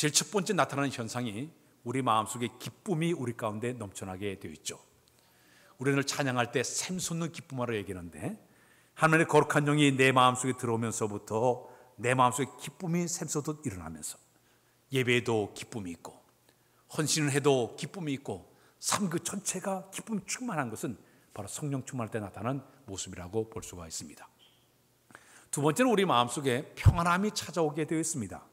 제일 첫 번째 나타나는 현상이 우리 마음속에 기쁨이 우리 가운데 넘쳐나게 되어 있죠. 우리는 찬양할 때 샘솟는 기쁨으로 얘기하는데 하나님의 거룩한 영이 내 마음속에 들어오면서부터 내 마음속에 기쁨이 샘솟듯 일어나면서 예배에도 기쁨이 있고 헌신을 해도 기쁨이 있고 삶 그 전체가 기쁨이 충만한 것은 바로 성령 충만할 때 나타나는 모습이라고 볼 수가 있습니다. 두 번째는 우리 마음속에 평안함이 찾아오게 되어 있습니다.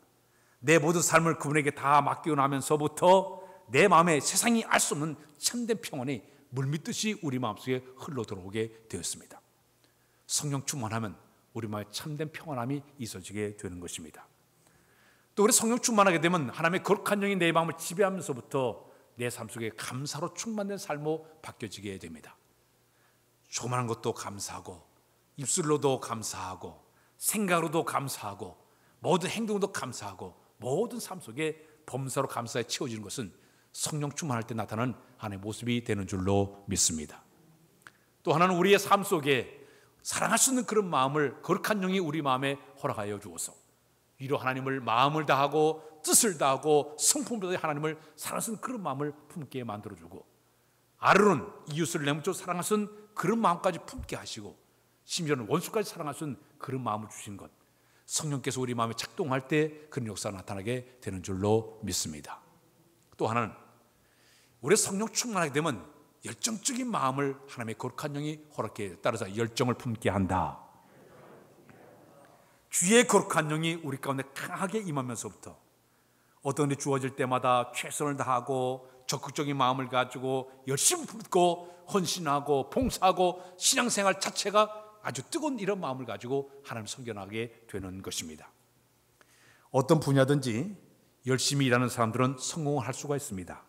내 모든 삶을 그분에게 다 맡기고 나면서부터 내 마음에 세상이 알 수 없는 참된 평안이 물밀듯이 우리 마음속에 흘러 들어오게 되었습니다. 성령 충만하면 우리 마음에 참된 평안함이 있어지게 되는 것입니다. 또 우리 성령 충만하게 되면 하나님의 거룩한 영이 내 마음을 지배하면서부터 내 삶 속에 감사로 충만된 삶으로 바뀌어지게 됩니다. 조그마한 것도 감사하고 입술로도 감사하고 생각으로도 감사하고 모든 행동도 감사하고 모든 삶 속에 범사로 감사에 채워지는 것은 성령 충만할 때 나타나는 하나님의 모습이 되는 줄로 믿습니다. 또 하나는 우리의 삶 속에 사랑할 수 있는 그런 마음을 거룩한 영이 우리 마음에 허락하여 주어서 위로 하나님을 마음을 다하고 뜻을 다하고 성품보다 하나님을 사랑할 수 있는 그런 마음을 품게 만들어주고 아르론 이웃을 내 몸처럼 사랑할 수 있는 그런 마음까지 품게 하시고 심지어는 원수까지 사랑할 수 있는 그런 마음을 주신 것, 성령께서 우리 마음에 작동할 때 그런 역사가 나타나게 되는 줄로 믿습니다. 또 하나는 우리 성령 충만하게 되면 열정적인 마음을 하나님의 거룩한 영이 허락해 따라서 열정을 품게 한다. 주의 거룩한 영이 우리 가운데 강하게 임하면서부터 어떤 일이 주어질 때마다 최선을 다하고 적극적인 마음을 가지고 열심히 품고 헌신하고 봉사하고 신앙생활 자체가 아주 뜨거운 이런 마음을 가지고 하나님을 섬겨나가게 되는 것입니다. 어떤 분야든지 열심히 일하는 사람들은 성공을 할 수가 있습니다.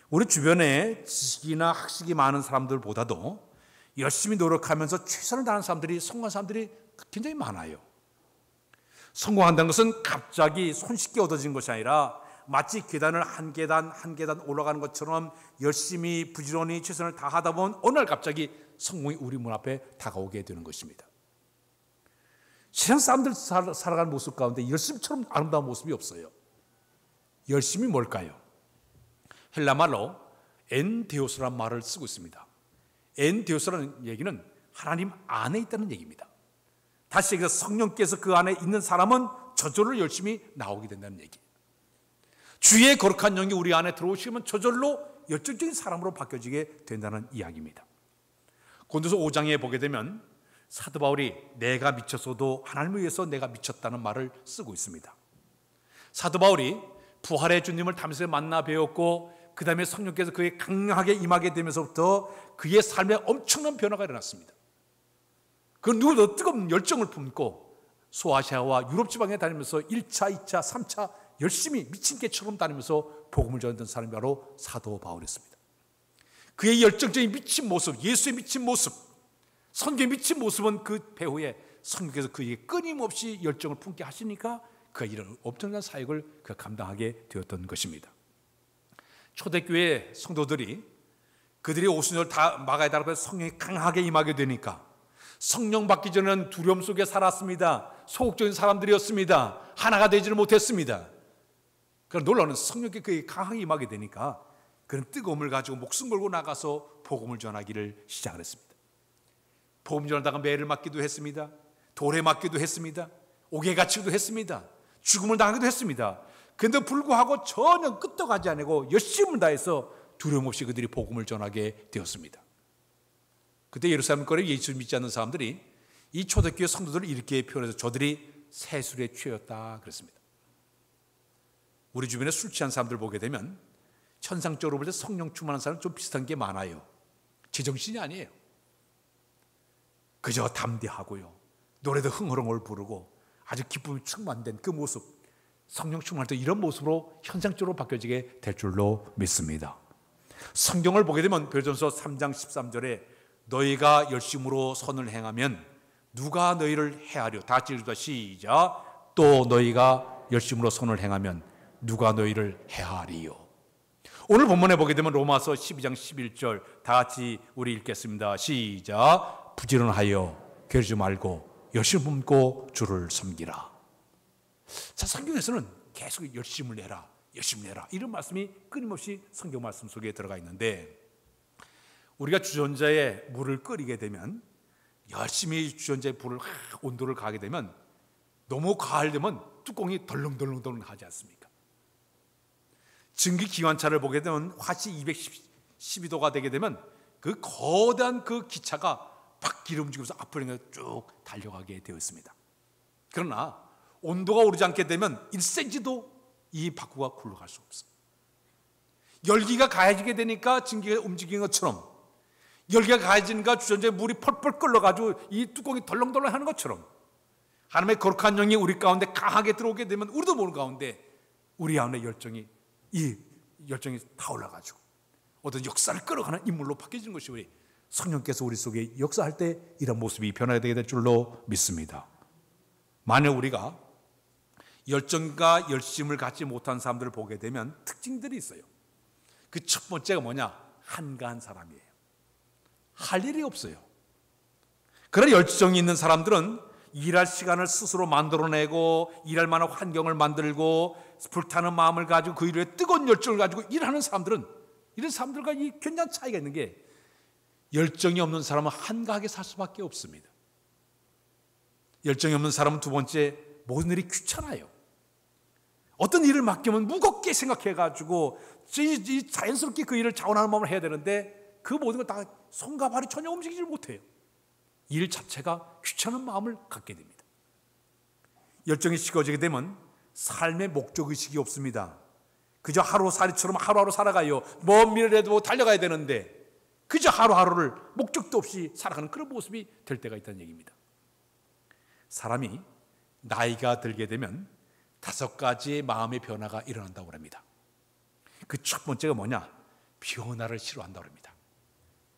우리 주변에 지식이나 학식이 많은 사람들보다도 열심히 노력하면서 최선을 다하는 사람들이 성공한 사람들이 굉장히 많아요. 성공한다는 것은 갑자기 손쉽게 얻어진 것이 아니라 마치 계단을 한 계단 한 계단 올라가는 것처럼 열심히 부지런히 최선을 다하다 보면 어느 날 갑자기 성공이 우리 문 앞에 다가오게 되는 것입니다. 세상 사람들 살아가는 모습 가운데 열심처럼 아름다운 모습이 없어요. 열심이 뭘까요? 헬라 말로 엔데오스라는 말을 쓰고 있습니다. 엔데오스라는 얘기는 하나님 안에 있다는 얘기입니다. 다시 얘기해서 성령께서 그 안에 있는 사람은 저절로 열심히 나오게 된다는 얘기. 주의 거룩한 영이 우리 안에 들어오시면 저절로 열정적인 사람으로 바뀌어지게 된다는 이야기입니다. 고린도서 5장에 보게 되면 사도 바울이 내가 미쳤어도 하나님을 위해서 내가 미쳤다는 말을 쓰고 있습니다. 사도 바울이 부활의 주님을 담에서 만나 배웠고 그 다음에 성령께서 그에게 강하게 임하게 되면서부터 그의 삶에 엄청난 변화가 일어났습니다. 그 누구도 뜨거운 열정을 품고 소아시아와 유럽 지방에 다니면서 1차, 2차, 3차 열심히 미친 개처럼 다니면서 복음을 전했던 사람이 바로 사도 바울이었습니다. 그의 열정적인 미친 모습, 예수의 미친 모습, 선교의 미친 모습은 그 배후에 성령께서 그에게 끊임없이 열정을 품게 하시니까 그가 이런 엄청난 사역을 그가 감당하게 되었던 것입니다. 초대교회 성도들이 그들이 오순절 다 막아야 달라고 성령이 강하게 임하게 되니까 성령 받기 전에는 두려움 속에 살았습니다. 소극적인 사람들이었습니다. 하나가 되지를 못했습니다. 그러나 놀라운 성령께 그에게 강하게 임하게 되니까 그런 뜨거움을 가지고 목숨 걸고 나가서 복음을 전하기를 시작을 했습니다. 복음 전하다가 매를 맞기도 했습니다. 돌에 맞기도 했습니다. 옥에 갇히기도 했습니다. 죽음을 당하기도 했습니다. 그런데 불구하고 전혀 끄떡하지 않고 열심을 다해서 두려움 없이 그들이 복음을 전하게 되었습니다. 그때 예루살렘 거리에 예수 믿지 않는 사람들이 이 초대교회 성도들을 이렇게 표현해서 저들이 세술에 취했다 그랬습니다. 우리 주변에 술 취한 사람들 보게 되면 천상적으로 볼 때 성령 충만한 사람은 좀 비슷한 게 많아요. 제정신이 아니에요. 그저 담대하고요. 노래도 흥얼흥얼 부르고 아주 기쁨이 충만된 그 모습, 성령 충만할 때 이런 모습으로 현상적으로 바뀌어지게 될 줄로 믿습니다. 성경을 보게 되면 베드로전서 3장 13절에 너희가 열심으로 선을 행하면 누가 너희를 해하려? 다 같이 읽자. 시작. 또 너희가 열심으로 선을 행하면 누가 너희를 해하리요? 오늘 본문에 보게 되면 로마서 12장 11절 다 같이 우리 읽겠습니다. 시작. 부지런하여 게으르지 말고 열심히 품고 주를 섬기라. 자, 성경에서는 계속 열심을 내라, 열심히 내라, 이런 말씀이 끊임없이 성경 말씀 속에 들어가 있는데, 우리가 주전자에 물을 끓이게 되면, 열심히 주전자에 불을 온도를 가게 되면 너무 가열되면 뚜껑이 덜렁덜렁 하지 않습니까? 증기기관차를 보게 되면 화씨 212도가 되게 되면 그 거대한 그 기차가 바퀴를 움직이면서 앞으로 쭉 달려가게 되어 있습니다. 그러나 온도가 오르지 않게 되면 1cm도 이 바퀴가 굴러갈 수 없어요. 열기가 가해지게 되니까 증기가 움직이는 것처럼, 열기가 가해지니까 주전자에 물이 펄펄 끓어가지고 이 뚜껑이 덜렁덜렁 하는 것처럼, 하나님의 거룩한 영이 우리 가운데 강하게 들어오게 되면 우리도 모르는 가운데 우리 안에 이 열정이 타올라가지고 어떤 역사를 끌어가는 인물로 바뀌어지는 것이 우리 성령께서 우리 속에 역사할 때 이런 모습이 변하게 되게 될 줄로 믿습니다. 만약 우리가 열정과 열심을 갖지 못한 사람들을 보게 되면 특징들이 있어요. 그 첫 번째가 뭐냐? 한가한 사람이에요. 할 일이 없어요. 그러나 열정이 있는 사람들은 일할 시간을 스스로 만들어내고 일할 만한 환경을 만들고 불타는 마음을 가지고 그 일에 뜨거운 열정을 가지고 일하는 사람들은, 이런 사람들과 이 굉장한 차이가 있는 게, 열정이 없는 사람은 한가하게 살 수밖에 없습니다. 열정이 없는 사람은 두 번째, 모든 일이 귀찮아요. 어떤 일을 맡기면 무겁게 생각해가지고 자연스럽게 그 일을 자원하는 마음을 해야 되는데 그 모든 걸 다 손과 발이 전혀 움직이지 못해요. 일 자체가 귀찮은 마음을 갖게 됩니다. 열정이 식어지게 되면 삶의 목적의식이 없습니다. 그저 하루살이처럼 하루하루 살아가요. 먼 미래에도 달려가야 되는데 그저 하루하루를 목적도 없이 살아가는 그런 모습이 될 때가 있다는 얘기입니다. 사람이 나이가 들게 되면 5가지의 마음의 변화가 일어난다고 합니다. 그 첫 번째가 뭐냐? 변화를 싫어한다고 합니다.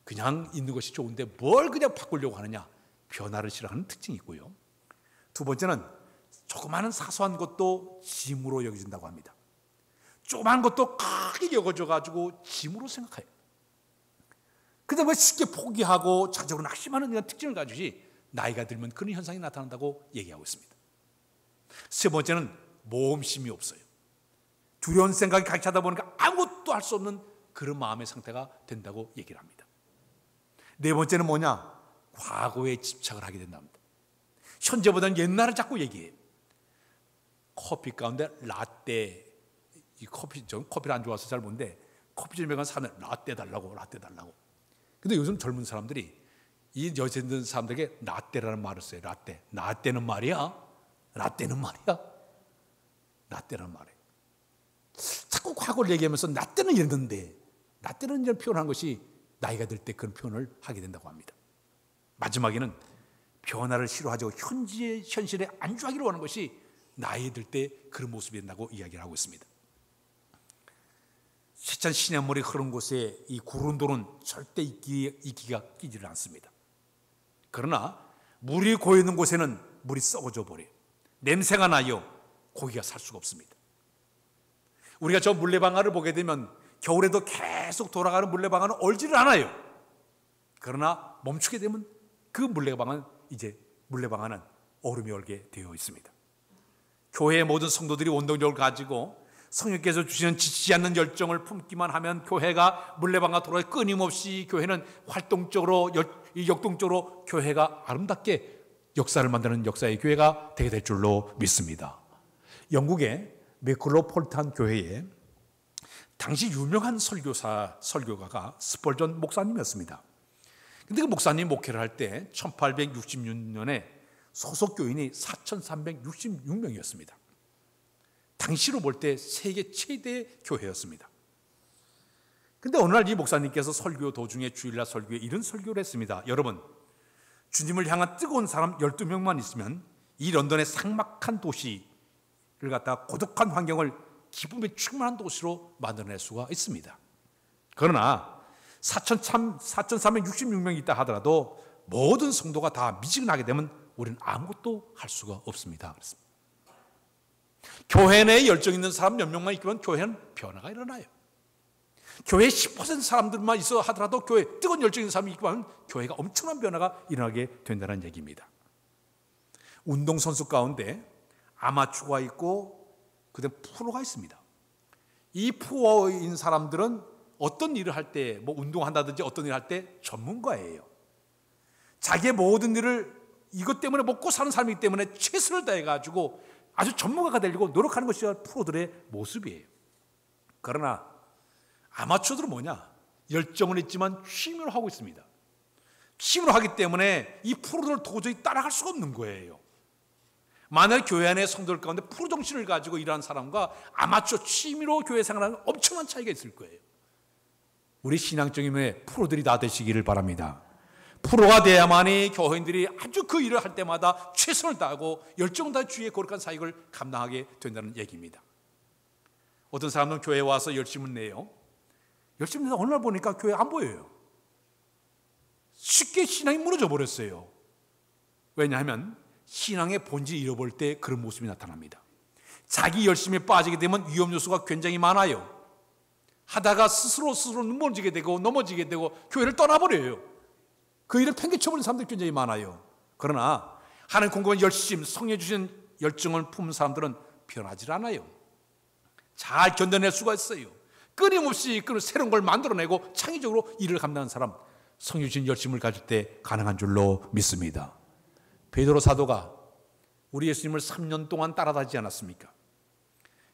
그냥 있는 것이 좋은데 뭘 그냥 바꾸려고 하느냐? 변화를 싫어하는 특징이 있고요. 두 번째는 조그마한 사소한 것도 짐으로 여겨진다고 합니다. 조그마한 것도 크게 여겨져가지고 짐으로 생각해요. 그런데 뭐 쉽게 포기하고 자적으로 낙심하는 이런 특징을 가지고 나이가 들면 그런 현상이 나타난다고 얘기하고 있습니다. 세 번째는 모험심이 없어요. 두려운 생각이 가득 차다 보니까 아무것도 할 수 없는 그런 마음의 상태가 된다고 얘기를 합니다. 네 번째는 뭐냐? 과거에 집착을 하게 된답니다. 현재보다는 옛날을 자꾸 얘기해요. 커피 가운데 라떼, 이 커피, 전 커피를 안 좋아해서 잘 모르는데 커피점에 가서 사면 라떼 달라고. 근데 요즘 젊은 사람들이 이 여세 있는 사람들에게 라떼라는 말을 써요. 라떼는 말이야. 라떼는 말이에요. 자꾸 과거를 얘기하면서 라떼는 이랬는데, 라떼는 이런 표현한 것이 나이가 들 때 그런 표현을 하게 된다고 합니다. 마지막에는 변화를 싫어하고 현실에 안주하기로 하는 것이 나이 들 때 그런 모습이 된다고 이야기를 하고 있습니다. 세찬 시냇물이 흐른 곳에 이 구른돌은 절대 이끼가 끼지를 않습니다. 그러나 물이 고이는 곳에는 물이 썩어져 버려요. 냄새가 나요. 고기가 살 수가 없습니다. 우리가 저 물레방아를 보게 되면 겨울에도 계속 돌아가는 물레방아는 얼지를 않아요. 그러나 멈추게 되면 그 물레방아는 얼음이 얼게 되어 있습니다. 교회의 모든 성도들이 원동력을 가지고 성령께서 주시는 지치지 않는 열정을 품기만 하면 교회가 물레방아 돌아가 끊임없이 교회는 활동적으로 역동적으로 교회가 아름답게 역사를 만드는 역사의 교회가 되게 될 줄로 믿습니다. 영국의 메크로폴탄 교회에 당시 유명한 설교가가 스펄전 목사님이었습니다. 근데 그 목사님 목회를 할 때 1866년에 소속 교인이 4,366명이었습니다. 당시로 볼 때 세계 최대의 교회였습니다. 근데 어느 날 이 목사님께서 설교 도중에 주일날 설교에 이런 설교를 했습니다. 여러분, 주님을 향한 뜨거운 사람 12명만 있으면 이 런던의 삭막한 도시를 갖다가 고독한 환경을 기쁨에 충만한 도시로 만들어낼 수가 있습니다. 그러나 4,366명이 있다 하더라도 모든 성도가 다 미지근하게 되면 우리는 아무것도 할 수가 없습니다. 그랬습니다. 교회 내에 열정 있는 사람 몇 명만 있으면 교회는 변화가 일어나요. 교회 10% 사람들만 있어 하더라도 교회 뜨거운 열정 있는 사람이 있으면 교회가 엄청난 변화가 일어나게 된다는 얘기입니다. 운동선수 가운데 아마추어가 있고 그다음 프로가 있습니다. 이 프로인 사람들은 어떤 일을 할 때, 뭐 운동한다든지 어떤 일을 할 때 전문가예요. 자기의 모든 일을 이것 때문에 먹고 사는 사람이기 때문에 최선을 다해가지고 아주 전문가가 되려고 노력하는 것이 프로들의 모습이에요. 그러나 아마추어들은 뭐냐? 열정은 있지만 취미로 하고 있습니다. 취미로 하기 때문에 이 프로들을 도저히 따라갈 수가 없는 거예요. 만약 교회 안에 성도들 가운데 프로 정신을 가지고 일하는 사람과 아마추어 취미로 교회 생활하는 엄청난 차이가 있을 거예요. 우리 신앙적인 에 프로들이 다 되시기를 바랍니다. 프로가 돼야만이 교회인들이 아주 그 일을 할 때마다 최선을 다하고 열정을 다해 주의 거룩한 사역을 감당하게 된다는 얘기입니다. 어떤 사람은 교회에 와서 열심을 내요. 열심히 내서 어느 날 보니까 교회 안 보여요. 쉽게 신앙이 무너져 버렸어요. 왜냐하면 신앙의 본질을 잃어버릴 때 그런 모습이 나타납니다. 자기 열심에 빠지게 되면 위험 요소가 굉장히 많아요. 하다가 스스로 무너지게 되고 넘어지게 되고 교회를 떠나버려요. 그 일을 팽개쳐버리는 사람들이 굉장히 많아요. 그러나 하나님 공급한 열심, 성령 주신 열정을 품은 사람들은 변하지 않아요. 잘 견뎌낼 수가 있어요. 끊임없이 새로운 걸 만들어내고 창의적으로 일을 감당하는 사람, 성령 주신 열심을 가질 때 가능한 줄로 믿습니다. 베드로 사도가 우리 예수님을 3년 동안 따라다니지 않았습니까?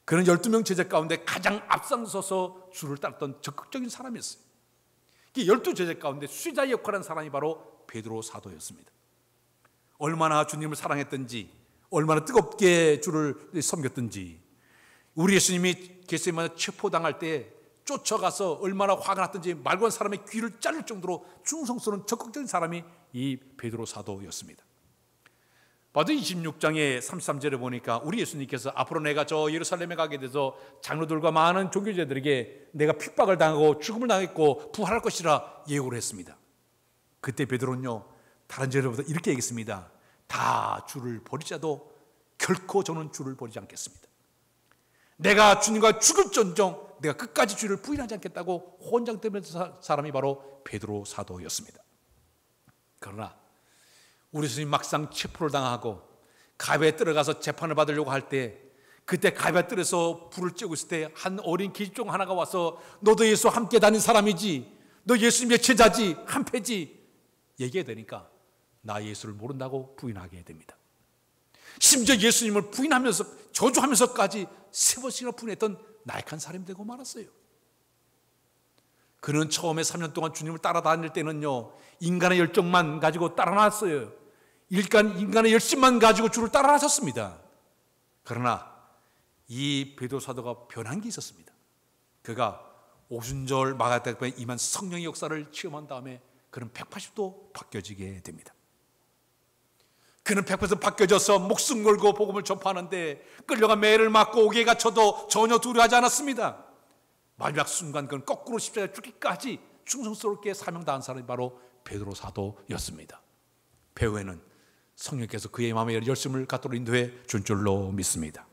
그는 12명 제자 가운데 가장 앞장서서 주를 따랐던 적극적인 사람이었어요. 12제자 가운데 수제자 역할을 한 사람이 바로 베드로 사도였습니다. 얼마나 주님을 사랑했던지, 얼마나 뜨겁게 주를 섬겼던지, 우리 예수님이 겟세마네 체포당할 때 쫓아가서 얼마나 화가 났던지 말고 한 사람의 귀를 자를 정도로 충성스러운 적극적인 사람이 이 베드로 사도였습니다. 바로 26장의 33절에 보니까 우리 예수님께서 앞으로 내가 저 예루살렘에 가게 돼서 장로들과 많은 종교자들에게 내가 핍박을 당하고 죽음을 당했고 부활할 것이라 예고를 했습니다. 그때 베드로는요, 다른 절보다 이렇게 얘기했습니다. 다 주를 버리자도 결코 저는 주를 버리지 않겠습니다. 내가 주님과 죽을전정 내가 끝까지 주를 부인하지 않겠다고 혼장되면서 사람이 바로 베드로 사도였습니다. 그러나 우리 예수님 막상 체포를 당하고 가베에 들어가서 재판을 받으려고 할 때, 그때 가베에 들어서 불을 쬐고 있을 때 한 어린 기집종 하나가 와서 너도 예수와 함께 다닌 사람이지, 너 예수님의 제자지, 한패지 얘기해야 되니까 나 예수를 모른다고 부인하게 됩니다. 심지어 예수님을 부인하면서 저주하면서까지 3번씩이나 부인했던 나약한 사람이 되고 말았어요. 그는 처음에 3년 동안 주님을 따라다닐 때는요, 인간의 열정만 가지고 따라났어요. 인간의 열심만 가지고 주를 따라나섰습니다. 그러나 이 베드로 사도가 변한 게 있었습니다. 그가 오순절 마가다락방에 임한 성령의 역사를 체험한 다음에 그는 180도 바뀌어지게 됩니다. 그는 180도 바뀌어져서 목숨 걸고 복음을 전파하는데 끌려가 매를 맞고 옥에 갇혀도 전혀 두려워하지 않았습니다. 마지막 순간 그는 거꾸로 십자가에 죽기까지 충성스럽게 사명당한 사람이 바로 베드로 사도였습니다. 배후에는 성령께서 그의 마음에 열심을 갖도록 인도해 준 줄로 믿습니다.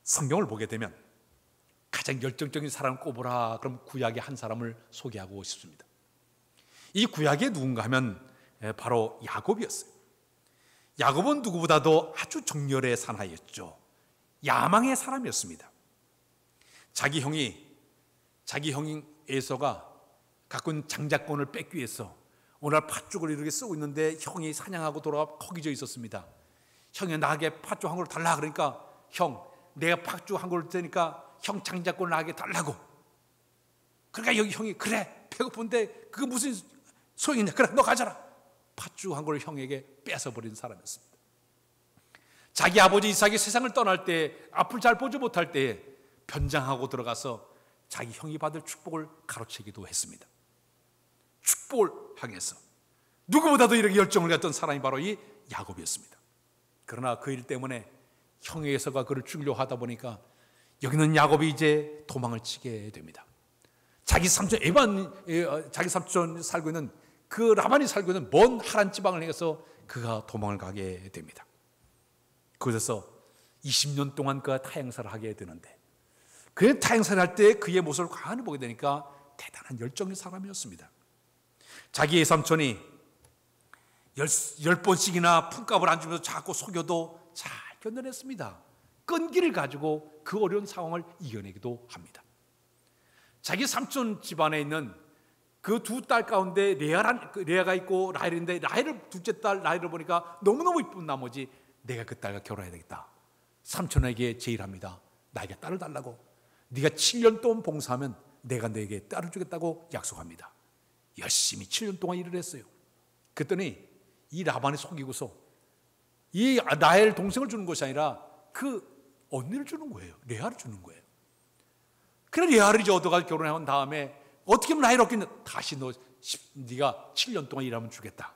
성경을 보게 되면 가장 열정적인 사람을 꼽으라 그럼 구약의 한 사람을 소개하고 싶습니다. 이 구약의 누군가 하면 바로 야곱이었어요. 야곱은 누구보다도 아주 정열의 사나이였죠. 야망의 사람이었습니다. 자기 형인 에서가 갖고 있는 장자권을 뺏기 위해서 오늘 팥죽을 이렇게 쓰고 있는데 형이 사냥하고 돌아가 허기져 있었습니다. 형이 나에게 팥죽 한 그릇 달라 그러니까 형 내가 팥죽 한 그릇 테니까 형 장자권 나에게 달라고. 그러니까 여기 형이 그래 배고픈데 그거 무슨 소용이 있냐, 그래 너 가져라. 팥죽 한 그릇 형에게 뺏어버린 사람이었습니다. 자기 아버지 이삭이 세상을 떠날 때 앞을 잘 보지 못할 때 변장하고 들어가서 자기 형이 받을 축복을 가로채기도 했습니다. 축복을 향해서 누구보다도 이렇게 열정을 갖던 사람이 바로 이 야곱이었습니다. 그러나 그 일 때문에 형의 에서가 그를 죽이려고 하다 보니까 여기는 야곱이 이제 도망을 치게 됩니다. 자기 삼촌 살고 있는 그 라반이 살고 있는 먼 하란 지방을 향해서 그가 도망을 가게 됩니다. 그래서 20년 동안 그가 타향사를 하게 되는데 그 타향사를 할 때 그의 모습을 가만히 보게 되니까 대단한 열정의 사람이었습니다. 자기의 삼촌이 10번씩이나 품값을 안 주면서 자꾸 속여도 잘 견뎌냈습니다. 끈기를 가지고 그 어려운 상황을 이겨내기도 합니다. 자기 삼촌 집안에 있는 그 두 딸 가운데 레아가 있고 라헬인데, 라헬을 둘째 딸 라헬을 보니까 너무너무 이쁜 나머지 내가 그 딸과 결혼해야 되겠다. 삼촌에게 제의합니다. 나에게 딸을 달라고. 네가 7년 동안 봉사하면 내가 너에게 딸을 주겠다고 약속합니다. 열심히 7년 동안 일을 했어요. 그랬더니 이 라반이 속이고서 이 라헬 동생을 주는 것이 아니라 그 언니를 주는 거예요. 레아를 주는 거예요. 그래 레아를 이제 얻어가 결혼한 다음에 어떻게 하면 라헬을 얻겠냐. 다시 네가 7년 동안 일하면 주겠다.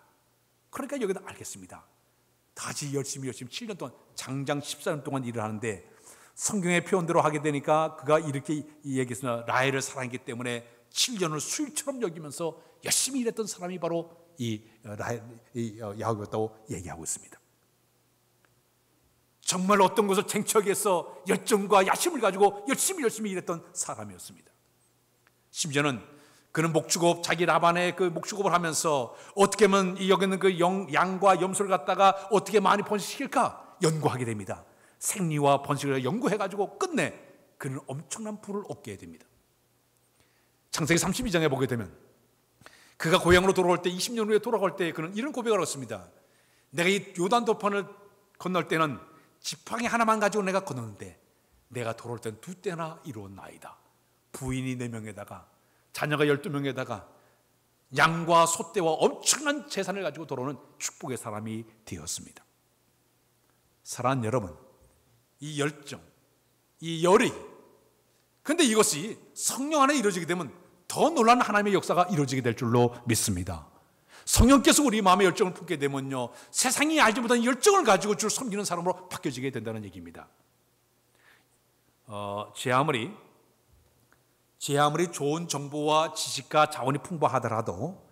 그러니까 여기다 알겠습니다. 다시 열심히 7년 동안 장장 14년 동안 일을 하는데, 성경의 표현대로 하게 되니까 그가 이렇게 얘기했으나 라헬을 사랑했기 때문에 7년을 수일처럼 여기면서 열심히 일했던 사람이 바로 이 야곱이었다고 얘기하고 있습니다. 정말 어떤 것을 쟁취하기 위해서 열정과 야심을 가지고 열심히 일했던 사람이었습니다. 심지어는 그는 목축업, 자기 라반의 그 목축업을 하면서 어떻게 하면 여기 있는 그 양과 염소를 갖다가 어떻게 많이 번식시킬까 연구하게 됩니다. 생리와 번식을 연구해가지고 끝내 그는 엄청난 부를 얻게 됩니다. 창세기 32장에 보게 되면 그가 고향으로 돌아올 때, 20년 후에 돌아갈 때 그는 이런 고백을 했습니다. 내가 이 요단 도판을 건널 때는 지팡이 하나만 가지고 내가 건너는데 내가 돌아올 때는 2때나 이루었나이다. 부인이 4명에다가 자녀가 12명에다가 양과 소떼와 엄청난 재산을 가지고 돌아오는 축복의 사람이 되었습니다. 사랑하는 여러분, 이 열정, 이 열의, 근데 이것이 성령 안에 이루어지게 되면 더 놀라운 하나님의 역사가 이루어지게 될 줄로 믿습니다. 성령께서 우리 마음의 열정을 품게 되면요, 세상이 알지 못한 열정을 가지고 주를 섬기는 사람으로 바뀌어지게 된다는 얘기입니다. 제 아무리 좋은 정보와 지식과 자원이 풍부하더라도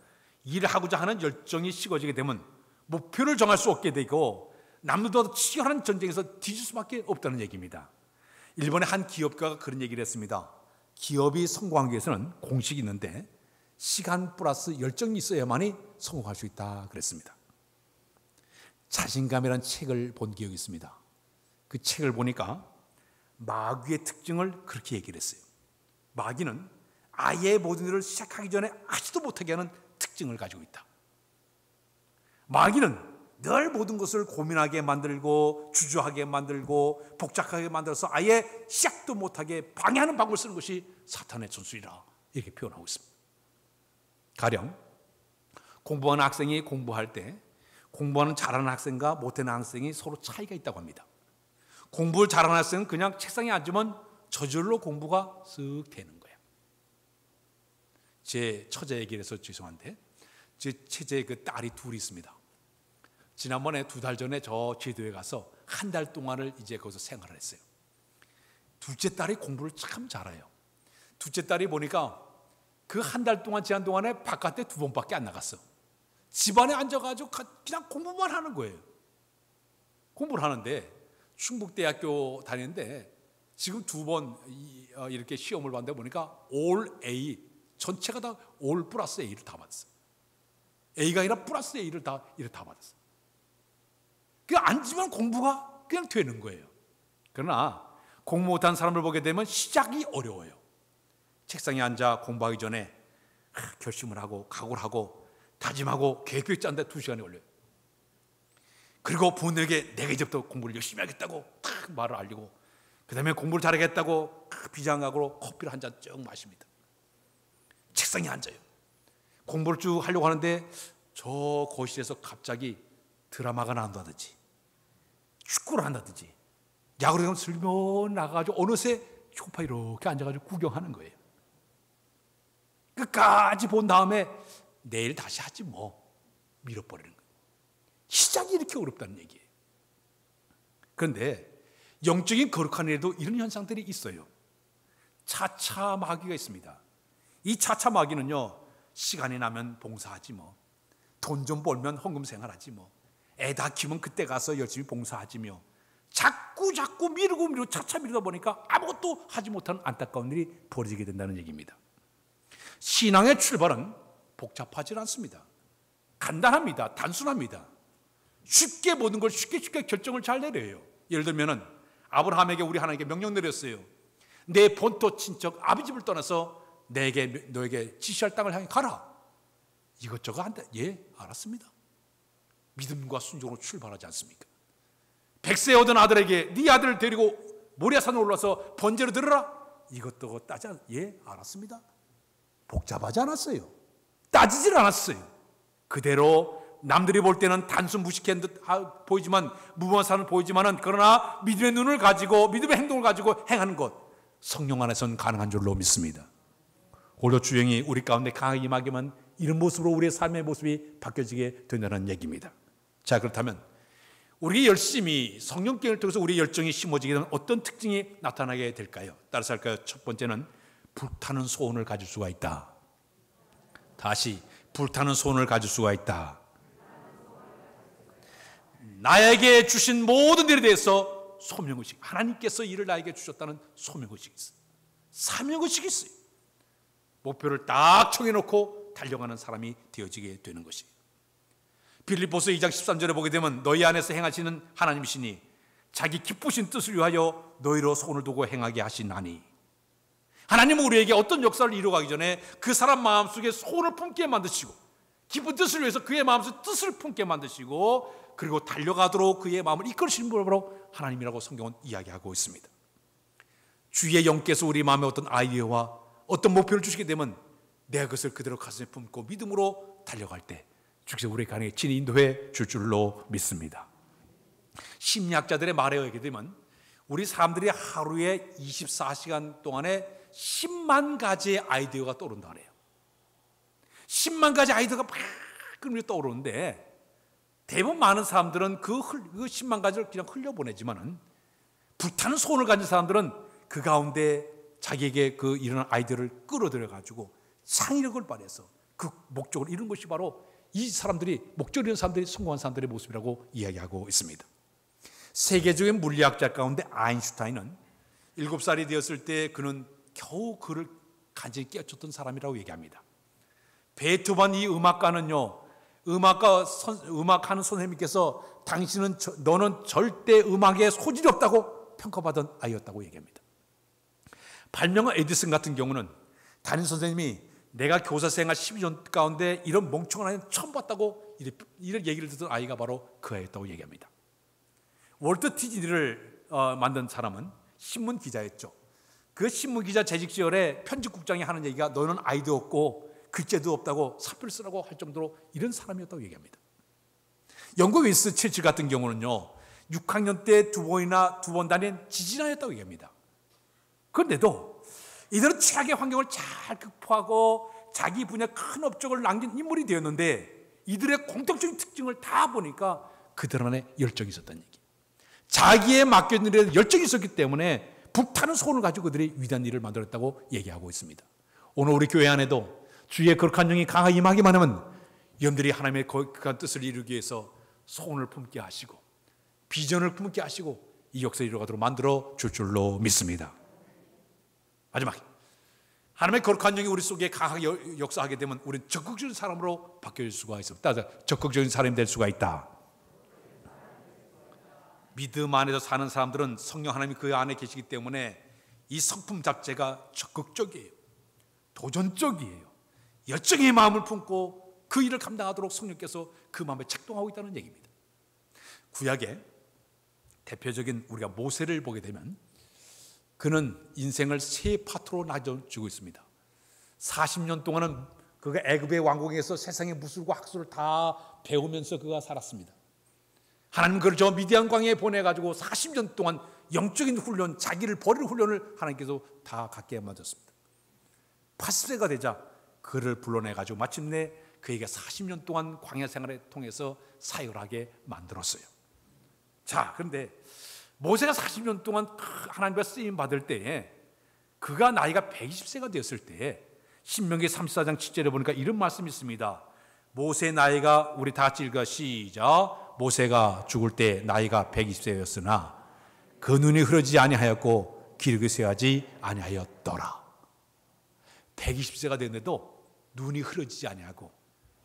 일을 하고자 하는 열정이 식어지게 되면 목표를 정할 수 없게 되고 남들보다 치열한 전쟁에서 뒤질 수밖에 없다는 얘기입니다. 일본의 한 기업가가 그런 얘기를 했습니다. 기업이 성공하기 위해서는 공식이 있는데 시간 플러스 열정이 있어야만이 성공할 수 있다 그랬습니다. 자신감이라는 책을 본 기억이 있습니다. 그 책을 보니까 마귀의 특징을 그렇게 얘기를 했어요. 마귀는 아예 모든 일을 시작하기 전에 하지도 못하게 하는 특징을 가지고 있다. 마귀는 늘 모든 것을 고민하게 만들고 주저하게 만들고 복잡하게 만들어서 아예 시작도 못하게 방해하는 방법을 쓰는 것이 사탄의 전술이라 이렇게 표현하고 있습니다. 가령 공부하는 학생이 공부할 때 공부하는 잘하는 학생과 못하는 학생이 서로 차이가 있다고 합니다. 공부를 잘하는 학생은 그냥 책상에 앉으면 저절로 공부가 쓱 되는 거예요. 제 처제 얘기를 해서 죄송한데 제 처제의 그 딸이 둘이 있습니다. 지난번에 2달 전에 저 제도에 가서 1달 동안을 이제 거기서 생활을 했어요. 둘째 딸이 공부를 참 잘해요. 둘째 딸이 보니까 그 1달 동안 지난 동안에 바깥에 2번밖에 안 나갔어. 집안에 앉아가지고 그냥 공부만 하는 거예요. 공부를 하는데 충북대학교 다니는데 지금 2번 이렇게 시험을 봤는데 보니까 올 A 전체가 다 올 플러스 A를 다 받았어요. A가 아니라 플러스 A를 다 받았어요. 그 앉으면 공부가 그냥 되는 거예요. 그러나 공부 못한 사람을 보게 되면 시작이 어려워요. 책상에 앉아 공부하기 전에 결심을 하고 각오를 하고 다짐하고 계획을 짜는데 2시간이 걸려요. 그리고 부모에게 내가 이제부터 공부를 열심히 하겠다고 탁 말을 알리고 그 다음에 공부를 잘하겠다고 비장각으로 커피를 한 잔 쭉 마십니다. 책상에 앉아요. 공부를 쭉 하려고 하는데 저 거실에서 갑자기 드라마가 나온다든지 축구를 한다든지 야구를 하면 슬쩍 나가가지고 어느새 소파에 이렇게 앉아가지고 구경하는 거예요. 끝까지 본 다음에 내일 다시 하지 뭐 밀어버리는 거예요. 시작이 이렇게 어렵다는 얘기예요. 그런데 영적인 거룩한 일에도 이런 현상들이 있어요. 차차 마귀가 있습니다. 이 차차 마귀는요, 시간이 나면 봉사하지 뭐, 돈 좀 벌면 헌금 생활하지 뭐, 애 다 키우면 그때 가서 열심히 봉사하지며 자꾸 미루고 차차 미루다 보니까 아무것도 하지 못하는 안타까운 일이 벌어지게 된다는 얘기입니다. 신앙의 출발은 복잡하지 않습니다. 간단합니다. 단순합니다. 쉽게 모든 걸 쉽게 결정을 잘 내려요. 예를 들면 아브라함에게 우리 하나님께 명령 내렸어요. 내 본토 친척 아비집을 떠나서 너에게 지시할 땅을 향해 가라. 이것저것 한다. 예, 알았습니다. 믿음과 순종으로 출발하지 않습니까? 100세 얻은 아들에게 네 아들을 데리고 모리아산에 올라서 번제로 드려라. 이것도 따지 예, 알았습니다. 복잡하지 않았어요. 따지질 않았어요. 그대로 남들이 볼 때는 단순 무식한 듯 보이지만, 무모한 사람은 보이지만은, 그러나 믿음의 눈을 가지고 믿음의 행동을 가지고 행하는 것, 성령 안에서는 가능한 줄로 믿습니다. 오히려 주영이 우리 가운데 강하게 임하기만 이런 모습으로 우리의 삶의 모습이 바뀌어지게 된다는 얘기입니다. 자, 그렇다면 우리 열심히 성령께를 통해서 우리의 열정이 심어지게 되면 어떤 특징이 나타나게 될까요? 따라서 할까요? 첫 번째는 불타는 소원을 가질 수가 있다. 다시 불타는 소원을 가질 수가 있다. 나에게 주신 모든 일에 대해서 소명의식, 하나님께서 이를 나에게 주셨다는 소명의식이 있어요. 사명의식이 있어요. 목표를 딱 정해놓고 달려가는 사람이 되어지게 되는 것이에요. 빌립보서 2장 13절에 보게 되면 너희 안에서 행하시는 하나님이시니 자기 기쁘신 뜻을 위하여 너희로 손을 두고 행하게 하시나니, 하나님은 우리에게 어떤 역사를 이루어가기 전에 그 사람 마음속에 소원을 품게 만드시고 기쁜 뜻을 위해서 그의 마음속에 뜻을 품게 만드시고 그리고 달려가도록 그의 마음을 이끌으시는 분이 바로 하나님이라고 성경은 이야기하고 있습니다. 주의 영께서 우리 마음에 어떤 아이디어와 어떤 목표를 주시게 되면 내가 그것을 그대로 가슴에 품고 믿음으로 달려갈 때 주께서 우리 가정에 친히 인도해 줄 줄로 믿습니다. 심리학자들의 말에 의하게 되면 우리 사람들이 하루에 24시간 동안에 10만 가지의 아이디어가 떠오른다 그래요. 10만 가지 아이디어가 막 떠오르는데 대부분 많은 사람들은 그 10만 가지를 그냥 흘려보내지만은 불타는 소원을 가진 사람들은 그 가운데 자기에게 그 이런 아이디어를 끌어들여가지고 창의력을 발휘해서 그 목적을 이룬 것이 바로 이 사람들이, 목적을 이룬 사람들이 성공한 사람들의 모습이라고 이야기하고 있습니다. 세계적인 물리학자 가운데 아인슈타인은 7살이 되었을 때 그는 겨우 그를 간절히 깨우쳤던 사람이라고 얘기합니다. 베토벤 이 음악가는요, 음악하는 선생님께서 너는 절대 음악에 소질이 없다고 평가받은 아이였다고 얘기합니다. 발명한 에디슨 같은 경우는 담임 선생님이 내가 교사 생활 12년 가운데 이런 멍청한 아이는 처음 봤다고 이런 얘기를 듣던 아이가 바로 그 아이였다고 얘기합니다. 월트 디즈니를 만든 사람은 신문 기자였죠. 그 신문 기자 재직 시절에 편집국장이 하는 얘기가 너는 아이도 없고 글재도 없다고 사표를 쓰라고 할 정도로 이런 사람이었다고 얘기합니다. 영국 윈스턴 처칠 같은 경우는요, 6학년 때 두 번 다닌 지진아였다고 얘기합니다. 그런데도 이들은 최악의 환경을 잘 극복하고 자기 분야 큰 업적을 남긴 인물이 되었는데 이들의 공통적인 특징을 다 보니까 그들 안에 열정이 있었다는 얘기. 자기의 맡겨진 일에 열정이 있었기 때문에 불타는 소원을 가지고 그들이 위대한 일을 만들었다고 얘기하고 있습니다. 오늘 우리 교회 안에도 주의 거룩한 영이 강하게 임하기만 하면 여러분들이 하나님의 거룩한 뜻을 이루기 위해서 소원을 품게 하시고 비전을 품게 하시고 이 역사를 이루어가도록 만들어 줄 줄로 믿습니다. 마지막, 하나님의 거룩한 영이 우리 속에 강하게 역사하게 되면 우리는 적극적인 사람으로 바뀔 수가 있습니다. 적극적인 사람이 될 수가 있다. 믿음 안에서 사는 사람들은 성령 하나님이 그 안에 계시기 때문에 이 성품 자체가 적극적이에요. 도전적이에요. 열정의 마음을 품고 그 일을 감당하도록 성령께서 그 마음에 작동하고 있다는 얘기입니다. 구약에 대표적인 우리가 모세를 보게 되면 그는 인생을 세 파트로 나눠주고 있습니다. 40년 동안은 그가 애굽의 왕궁에서 세상의 무술과 학술을 다 배우면서 그가 살았습니다. 하나님 그를 저 미디안 광야에 보내가지고 40년 동안 영적인 훈련, 자기를 버릴 훈련을 하나님께서 다 갖게 만들었습니다. 80세가 되자 그를 불러내가지고 마침내 그에게 40년 동안 광야 생활을 통해서 사역을 하게 만들었어요. 자, 그런데 모세가 40년 동안 하나님과 쓰임 받을 때에 그가 나이가 120세가 되었을 때에 신명기 34장 7절에 보니까 이런 말씀이 있습니다. 모세 나이가, 우리 다 같이 읽어 시작. 모세가 죽을 때 나이가 120세였으나 그 눈이 흐르지 아니하였고 기력이 쇠하지 아니하였더라. 120세가 됐는데도 눈이 흐려지지 아니하고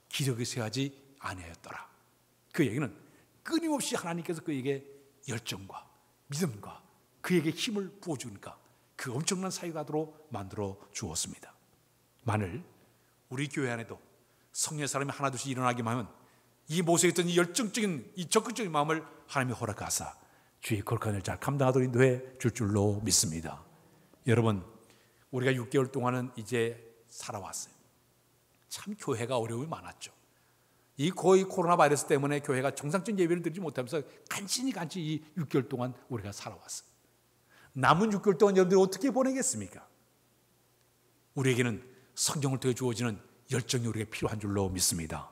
기력이 쇠하지 아니하였더라. 그 얘기는 끊임없이 하나님께서 그에게 열정과 믿음과 그에게 힘을 부어주니까 그 엄청난 사역가로 만들어 주었습니다. 만일 우리 교회 안에도 성령의 사람이 하나둘씩 일어나기만 하면 이 모세에 있던 이 열정적인, 이 적극적인 마음을 하나님이 허락하사 주의 거룩한 일을 잘 감당하도록 인도해 줄 줄로 믿습니다. 여러분, 우리가 6개월 동안은 이제 살아왔어요. 참 교회가 어려움이 많았죠. 이 거의 코로나 바이러스 때문에 교회가 정상적인 예배를 드리지 못하면서 간신히 이 6개월 동안 우리가 살아왔어요. 남은 6개월 동안 여러분들이 어떻게 보내겠습니까? 우리에게는 성경을 통해 주어지는 열정이 우리에게 필요한 줄로 믿습니다.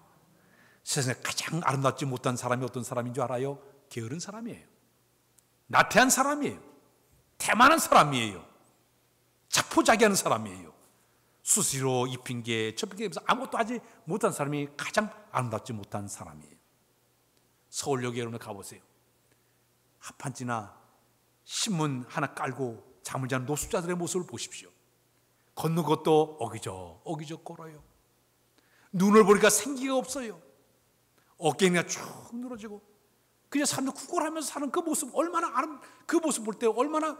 세상에 가장 아름답지 못한 사람이 어떤 사람인 줄 알아요? 게으른 사람이에요. 나태한 사람이에요. 태만한 사람이에요. 자포자기하는 사람이에요. 수시로 이 핑계 저 핑계에서 아무것도 하지 못한 사람이 가장 아름답지 못한 사람이에요. 서울역에 여러분 가보세요. 합판지나 신문 하나 깔고 잠을 자는 노숙자들의 모습을 보십시오. 걷는 것도 어기적 걸어요. 눈을 보니까 생기가 없어요. 어깨가 쭉 늘어지고 그냥 사람들 구걸하면서 사는 그 모습 그 모습 볼 때 얼마나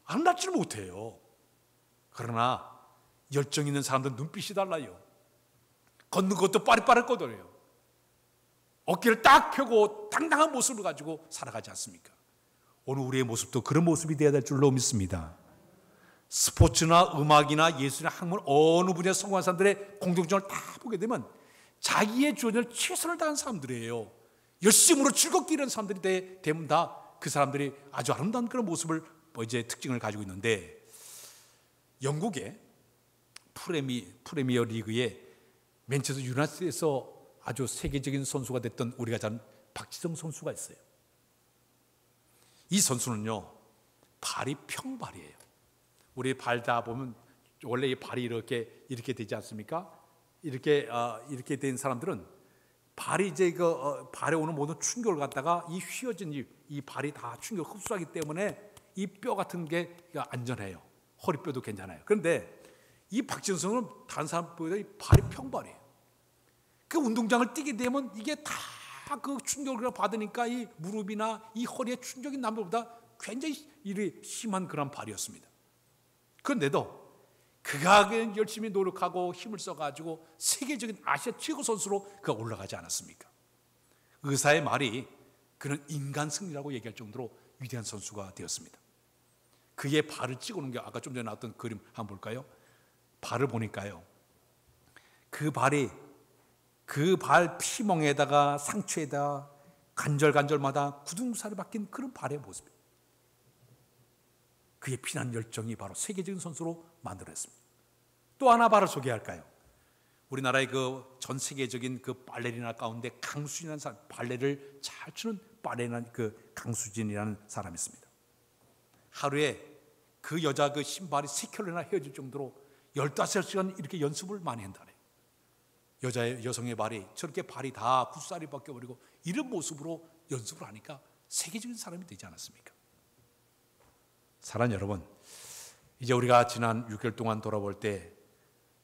아름답지를 못해요. 그러나 열정 있는 사람들은 눈빛이 달라요. 걷는 것도 빠릿빠릿거려요. 어깨를 딱 펴고 당당한 모습을 가지고 살아가지 않습니까? 오늘 우리의 모습도 그런 모습이 되어야 될 줄로 믿습니다. 스포츠나 음악이나 예술이나 학문 어느 분야에 성공한 사람들의 공통점을 다 보게 되면 자기의 주어질 최선을 다한 사람들이에요. 열심으로 즐겁게 일하는 사람들이 되면 다 그 사람들이 아주 아름다운 그런 모습을 이제 특징을 가지고 있는데, 영국의 프리미어 리그의 맨체스터 유나이티드에서 아주 세계적인 선수가 됐던 우리가 잘 아는 박지성 선수가 있어요. 이 선수는요, 발이 평발이에요. 우리 발 다 보면 원래 이 발이 이렇게 되지 않습니까? 이렇게 된 사람들은 발이 이제 발에 오는 모든 충격을 갖다가 이 휘어진 이 발이 다 충격을 흡수하기 때문에 이 뼈 같은 게 안전해요. 허리뼈도 괜찮아요. 그런데 이 박지성 선수는 다른 사람보다 이 발이 평발이에요. 그 운동장을 뛰게 되면 이게 다 그 충격을 받으니까 이 무릎이나 이 허리에 충격이 남들보다 굉장히 심한 그런 발이었습니다. 그런데도 그가 열심히 노력하고 힘을 써가지고 세계적인 아시아 최고 선수로 그가 올라가지 않았습니까? 의사의 말이 그는 인간 승리라고 얘기할 정도로 위대한 선수가 되었습니다. 그의 발을 찍어놓은 게 아까 좀 전에 나왔던 그림 한번 볼까요? 발을 보니까요, 그 발이 그 발 피멍에다가 상처에다 관절마다 구둥살이 박힌 그런 발의 모습이에요. 그의 피난 열정이 바로 세계적인 선수로 만들어냈습니다. 또 하나 발을 소개할까요? 우리나라의 그 전 세계적인 그 발레리나 가운데 강수진이라는 사람, 발레를 잘 추는 발레리나 그 강수진이라는 사람이 있습니다. 하루에 그 여자 그 신발이 3켤레나 헤어질 정도로 15시간 이렇게 연습을 많이 한다네. 여성의 발이 저렇게 발이 다 굳살이 벗겨버리고 이런 모습으로 연습을 하니까 세계적인 사람이 되지 않았습니까? 사랑하는 여러분, 이제 우리가 지난 6개월 동안 돌아볼 때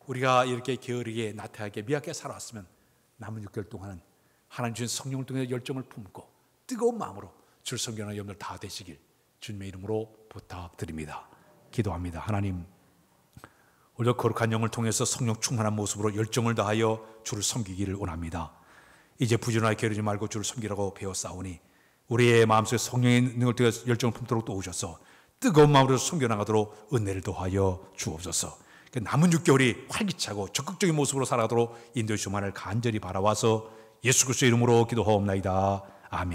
우리가 이렇게 게으르게 나태하게 미약하게 살아왔으면 남은 6개월 동안은 하나님 주신 성령을 통해 열정을 품고 뜨거운 마음으로 주를 섬기는 여러분들 다 되시길 주님의 이름으로 부탁드립니다. 기도합니다. 하나님, 오늘 거룩한 영을 통해서 성령 충만한 모습으로 열정을 다하여 주를 섬기기를 원합니다. 이제 부지런하게 게으르지 말고 주를 섬기라고 배웠사오니 우리의 마음속에 성령의 능력을 통해 열정을 품도록 도우셔서 뜨거운 마음으로 섬겨나가도록 은혜를 더하여 주옵소서. 남은 6개월이 활기차고 적극적인 모습으로 살아가도록 인도해 주시기를 간절히 바라와서 예수 그리스도의 이름으로 기도하옵나이다. 아멘.